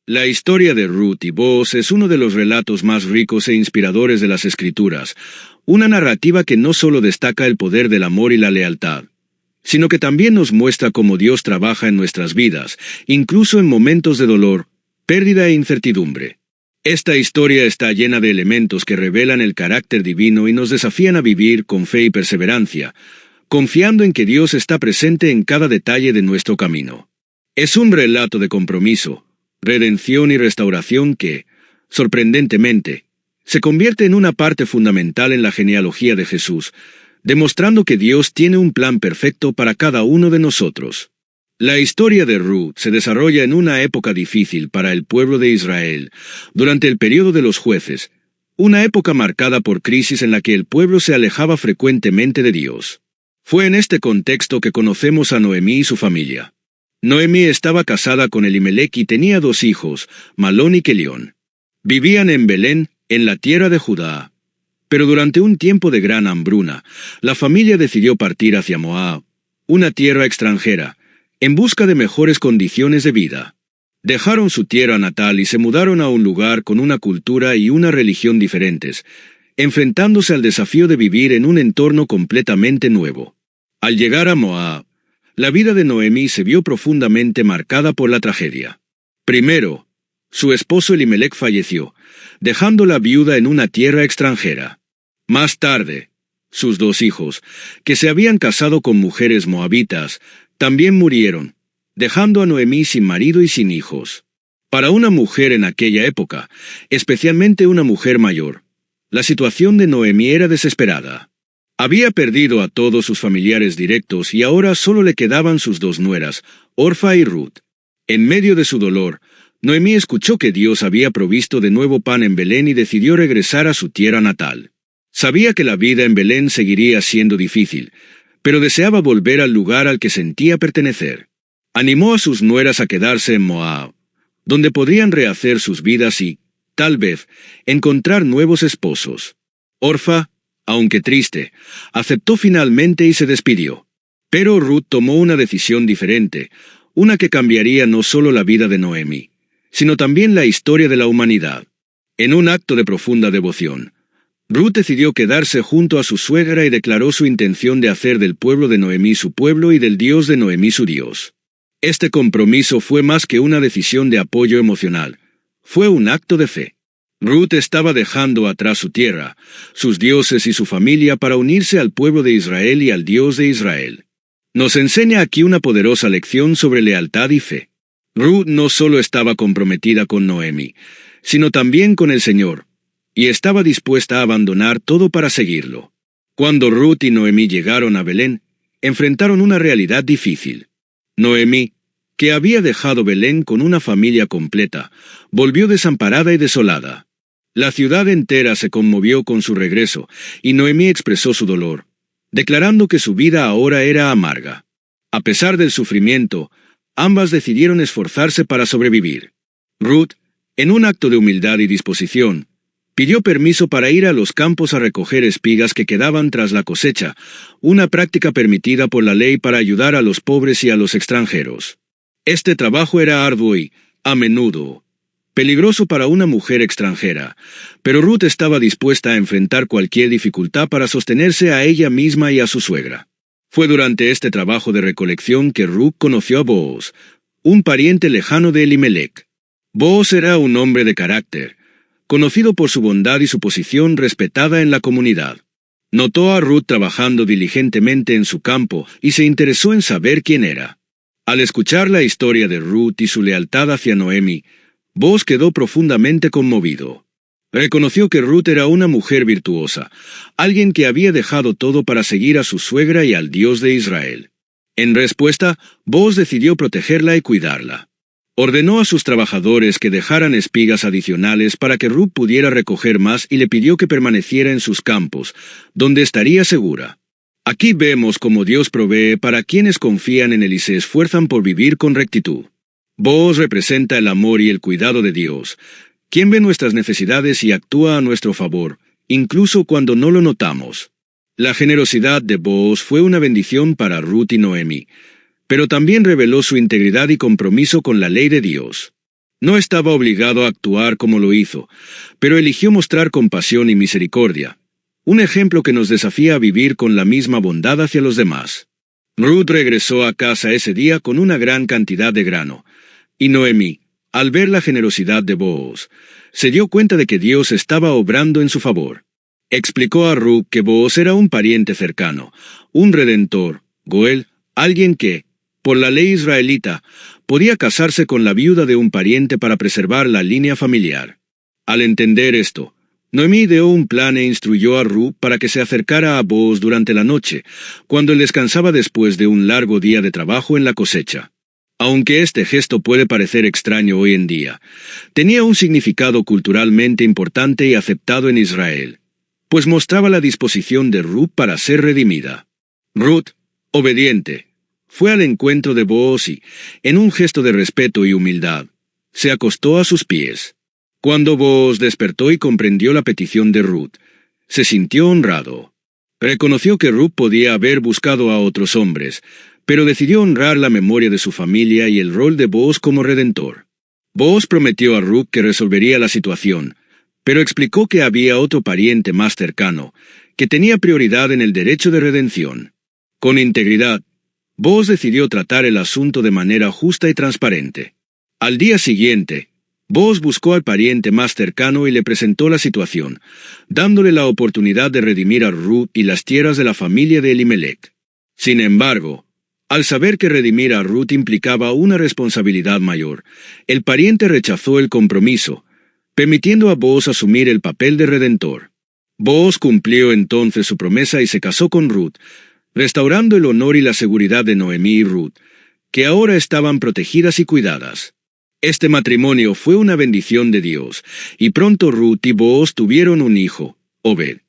La historia de Ruth y Booz es uno de los relatos más ricos e inspiradores de las Escrituras, una narrativa que no solo destaca el poder del amor y la lealtad, sino que también nos muestra cómo Dios trabaja en nuestras vidas, incluso en momentos de dolor, pérdida e incertidumbre. Esta historia está llena de elementos que revelan el carácter divino y nos desafían a vivir con fe y perseverancia, confiando en que Dios está presente en cada detalle de nuestro camino. Es un relato de compromiso, redención y restauración que, sorprendentemente, se convierte en una parte fundamental en la genealogía de Jesús, demostrando que Dios tiene un plan perfecto para cada uno de nosotros. La historia de Ruth se desarrolla en una época difícil para el pueblo de Israel, durante el período de los jueces, una época marcada por crisis en la que el pueblo se alejaba frecuentemente de Dios. Fue en este contexto que conocemos a Noemí y su familia. Noemí estaba casada con Elimelec y tenía 2 hijos, Malón y Kelión. Vivían en Belén, en la tierra de Judá. Pero durante un tiempo de gran hambruna, la familia decidió partir hacia Moab, una tierra extranjera, en busca de mejores condiciones de vida. Dejaron su tierra natal y se mudaron a un lugar con una cultura y una religión diferentes, enfrentándose al desafío de vivir en un entorno completamente nuevo. Al llegar a Moab, la vida de Noemí se vio profundamente marcada por la tragedia. Primero, su esposo Elimelec falleció, dejándola viuda en una tierra extranjera. Más tarde, sus 2 hijos, que se habían casado con mujeres moabitas, también murieron, dejando a Noemí sin marido y sin hijos. Para una mujer en aquella época, especialmente una mujer mayor, la situación de Noemí era desesperada. Había perdido a todos sus familiares directos y ahora solo le quedaban sus 2 nueras, Orfa y Ruth. En medio de su dolor, Noemí escuchó que Dios había provisto de nuevo pan en Belén y decidió regresar a su tierra natal. Sabía que la vida en Belén seguiría siendo difícil, pero deseaba volver al lugar al que sentía pertenecer. Animó a sus nueras a quedarse en Moab, donde podrían rehacer sus vidas y, tal vez, encontrar nuevos esposos. Orfa, aunque triste, aceptó finalmente y se despidió. Pero Ruth tomó una decisión diferente, una que cambiaría no solo la vida de Noemí, sino también la historia de la humanidad. En un acto de profunda devoción, Ruth decidió quedarse junto a su suegra y declaró su intención de hacer del pueblo de Noemí su pueblo y del Dios de Noemí su Dios. Este compromiso fue más que una decisión de apoyo emocional, fue un acto de fe. Ruth estaba dejando atrás su tierra, sus dioses y su familia para unirse al pueblo de Israel y al Dios de Israel. Nos enseña aquí una poderosa lección sobre lealtad y fe. Ruth no solo estaba comprometida con Noemí, sino también con el Señor, y estaba dispuesta a abandonar todo para seguirlo. Cuando Ruth y Noemí llegaron a Belén, enfrentaron una realidad difícil. Noemí, que había dejado Belén con una familia completa, volvió desamparada y desolada. La ciudad entera se conmovió con su regreso, y Noemí expresó su dolor, declarando que su vida ahora era amarga. A pesar del sufrimiento, ambas decidieron esforzarse para sobrevivir. Ruth, en un acto de humildad y disposición, pidió permiso para ir a los campos a recoger espigas que quedaban tras la cosecha, una práctica permitida por la ley para ayudar a los pobres y a los extranjeros. Este trabajo era arduo y, a menudo, peligroso para una mujer extranjera, pero Ruth estaba dispuesta a enfrentar cualquier dificultad para sostenerse a ella misma y a su suegra. Fue durante este trabajo de recolección que Ruth conoció a Booz, un pariente lejano de Elimelec. Booz era un hombre de carácter, conocido por su bondad y su posición respetada en la comunidad. Notó a Ruth trabajando diligentemente en su campo y se interesó en saber quién era. Al escuchar la historia de Ruth y su lealtad hacia Noemí, Booz quedó profundamente conmovido. Reconoció que Ruth era una mujer virtuosa, alguien que había dejado todo para seguir a su suegra y al Dios de Israel. En respuesta, Booz decidió protegerla y cuidarla. Ordenó a sus trabajadores que dejaran espigas adicionales para que Ruth pudiera recoger más y le pidió que permaneciera en sus campos, donde estaría segura. Aquí vemos cómo Dios provee para quienes confían en Él y se esfuerzan por vivir con rectitud. Booz representa el amor y el cuidado de Dios, quien ve nuestras necesidades y actúa a nuestro favor, incluso cuando no lo notamos. La generosidad de Booz fue una bendición para Ruth y Noemí, pero también reveló su integridad y compromiso con la ley de Dios. No estaba obligado a actuar como lo hizo, pero eligió mostrar compasión y misericordia, un ejemplo que nos desafía a vivir con la misma bondad hacia los demás. Ruth regresó a casa ese día con una gran cantidad de grano, y Noemí, al ver la generosidad de Booz, se dio cuenta de que Dios estaba obrando en su favor. Explicó a Ruth que Booz era un pariente cercano, un redentor, Goel, alguien que, por la ley israelita, podía casarse con la viuda de un pariente para preservar la línea familiar. Al entender esto, Noemí ideó un plan e instruyó a Ruth para que se acercara a Booz durante la noche, cuando él descansaba después de un largo día de trabajo en la cosecha. Aunque este gesto puede parecer extraño hoy en día, tenía un significado culturalmente importante y aceptado en Israel, pues mostraba la disposición de Ruth para ser redimida. Ruth, obediente, fue al encuentro de Booz y, en un gesto de respeto y humildad, se acostó a sus pies. Cuando Booz despertó y comprendió la petición de Ruth, se sintió honrado. Reconoció que Ruth podía haber buscado a otros hombres, pero decidió honrar la memoria de su familia y el rol de Booz como redentor. Booz prometió a Ruth que resolvería la situación, pero explicó que había otro pariente más cercano, que tenía prioridad en el derecho de redención. Con integridad, Booz decidió tratar el asunto de manera justa y transparente. Al día siguiente, Booz buscó al pariente más cercano y le presentó la situación, dándole la oportunidad de redimir a Ruth y las tierras de la familia de Elimelech. Sin embargo, al saber que redimir a Ruth implicaba una responsabilidad mayor, el pariente rechazó el compromiso, permitiendo a Booz asumir el papel de redentor. Booz cumplió entonces su promesa y se casó con Ruth, restaurando el honor y la seguridad de Noemí y Ruth, que ahora estaban protegidas y cuidadas. Este matrimonio fue una bendición de Dios, y pronto Ruth y Booz tuvieron un hijo, Obed.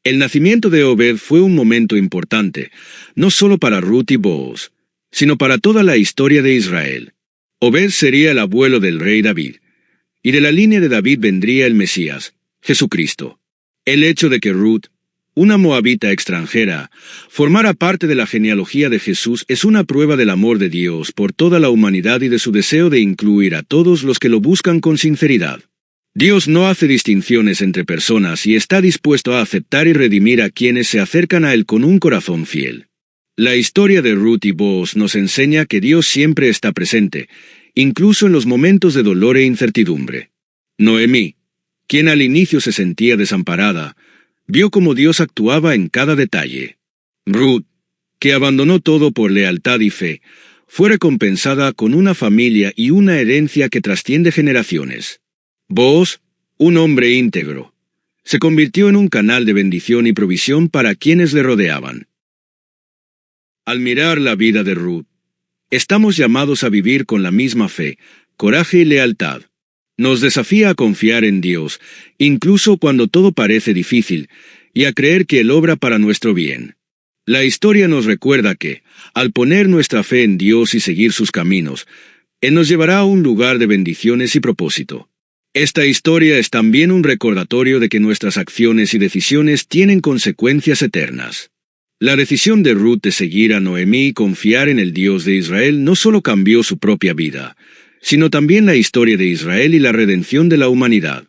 El nacimiento de Obed fue un momento importante, no solo para Ruth y Booz, sino para toda la historia de Israel. Obed sería el abuelo del rey David, y de la línea de David vendría el Mesías, Jesucristo. El hecho de que Ruth, una moabita extranjera, formara parte de la genealogía de Jesús es una prueba del amor de Dios por toda la humanidad y de su deseo de incluir a todos los que lo buscan con sinceridad. Dios no hace distinciones entre personas y está dispuesto a aceptar y redimir a quienes se acercan a Él con un corazón fiel. La historia de Ruth y Booz nos enseña que Dios siempre está presente, incluso en los momentos de dolor e incertidumbre. Noemí, quien al inicio se sentía desamparada, vio cómo Dios actuaba en cada detalle. Ruth, que abandonó todo por lealtad y fe, fue recompensada con una familia y una herencia que trasciende generaciones. Booz, un hombre íntegro, se convirtió en un canal de bendición y provisión para quienes le rodeaban. Al mirar la vida de Ruth, estamos llamados a vivir con la misma fe, coraje y lealtad. Nos desafía a confiar en Dios, incluso cuando todo parece difícil, y a creer que Él obra para nuestro bien. La historia nos recuerda que, al poner nuestra fe en Dios y seguir sus caminos, Él nos llevará a un lugar de bendiciones y propósito. Esta historia es también un recordatorio de que nuestras acciones y decisiones tienen consecuencias eternas. La decisión de Ruth de seguir a Noemí y confiar en el Dios de Israel no solo cambió su propia vida, sino también la historia de Israel y la redención de la humanidad.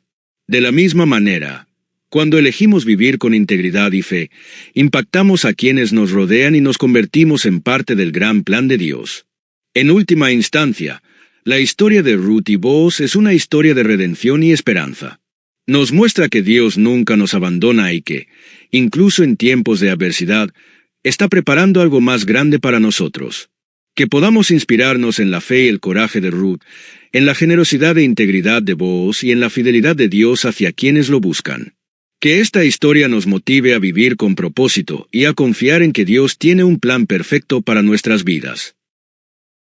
De la misma manera, cuando elegimos vivir con integridad y fe, impactamos a quienes nos rodean y nos convertimos en parte del gran plan de Dios. En última instancia, la historia de Ruth y Booz es una historia de redención y esperanza. Nos muestra que Dios nunca nos abandona y que, incluso en tiempos de adversidad, está preparando algo más grande para nosotros. Que podamos inspirarnos en la fe y el coraje de Ruth, en la generosidad e integridad de Booz y en la fidelidad de Dios hacia quienes lo buscan. Que esta historia nos motive a vivir con propósito y a confiar en que Dios tiene un plan perfecto para nuestras vidas.